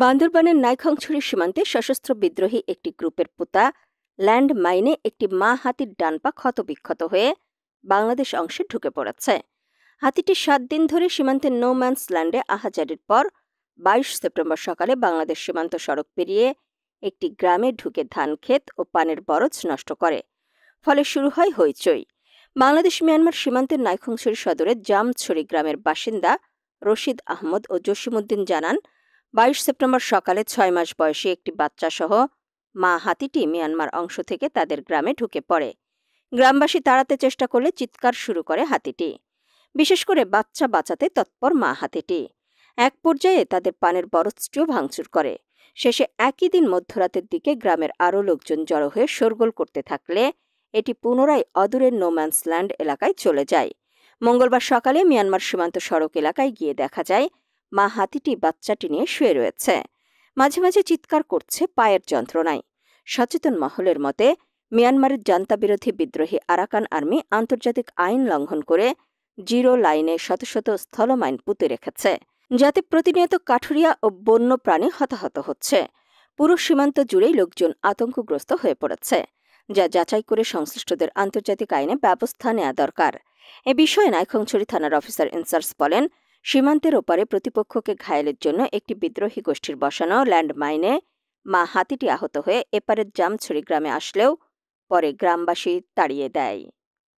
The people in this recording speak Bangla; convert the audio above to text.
বান্দরবানের নাইক্ষ্যংছড়ি সীমান্তে সশস্ত্র বিদ্রোহী একটি গ্রুপের পোতা ল্যান্ড মাইনে একটি মা হাতির ডান পা ক্ষতবিক্ষত হয়ে বাংলাদেশ অংশে ঢুকে পড়েছে। হাতিটি ৭ দিন ধরে সীমান্তের নো ম্যানস ল্যান্ডে আহাজারির পর ২২ সেপ্টেম্বর সকালে বাংলাদেশ সীমান্ত সড়ক পেরিয়ে একটি গ্রামে ঢুকে ধানক্ষেত ও পানের বরজ নষ্ট করে। ফলে শুরু হয় হইচই। বাংলাদেশ মিয়ানমার সীমান্তের নাইক্ষ্যংছড়ি সদরের জামছড়ি গ্রামের বাসিন্দা রশিদ আহমদ ও জসিমউদ্দিন জানান, ২২ সেপ্টেম্বর সকালে ৬ মাস বয়সী একটি বাচ্চাসহ মা হাতিটি মিয়ানমার অংশ থেকে তাদের গ্রামে ঢুকে পড়ে। গ্রামবাসী তাড়াতে চেষ্টা করলে চিৎকার শুরু করে হাতিটি। বিশেষ করে বাচ্চা বাঁচাতে তৎপর মা হাতিটি এক পর্যায়ে তাদের পানের বরজটিও ভাঙচুর করে। শেষে একই দিন মধ্যরাতের দিকে গ্রামের আরও লোকজন জড়ো হয়ে শোরগোল করতে থাকলে এটি পুনরায় অদূরের নোম্যান্স ল্যান্ড এলাকায় চলে যায়। মঙ্গলবার সকালে মিয়ানমার সীমান্ত সড়ক এলাকায় গিয়ে দেখা যায় মা হাতিটি বাচ্চাটি নিয়ে শুয়ে রয়েছে। মাঝে মাঝে চিৎকার করছে পায়ের যন্ত্রণায়। সচেতন মহলের মতে, মিয়ানমারের জান্তাবিরোধী বিদ্রোহী আরাকান আর্মি আন্তর্জাতিক আইন লঙ্ঘন করে জিরো লাইনে শত শত স্থলমাইন পুঁতে রেখেছে, যাতে প্রতিনিয়ত কাঠুরিয়া ও বন্য প্রাণী হতাহত হচ্ছে। পুরো সীমান্ত জুড়েই লোকজন আতঙ্কগ্রস্ত হয়ে পড়েছে, যা যাচাই করে সংশ্লিষ্টদের আন্তর্জাতিক আইনে ব্যবস্থা নেওয়া দরকার। এ বিষয়ে নাইক্ষ্যংছড়ি থানার অফিসার ইনচার্জ বলেন, সীমান্তের ওপারে প্রতিপক্ষকে ঘায়েলের জন্য একটি বিদ্রোহী গোষ্ঠীর বসানো ল্যান্ড মাইনে মা হাতিটি আহত হয়ে এপারের জামছড়ি গ্রামে আসলেও পরে গ্রামবাসী তাড়িয়ে দেয়।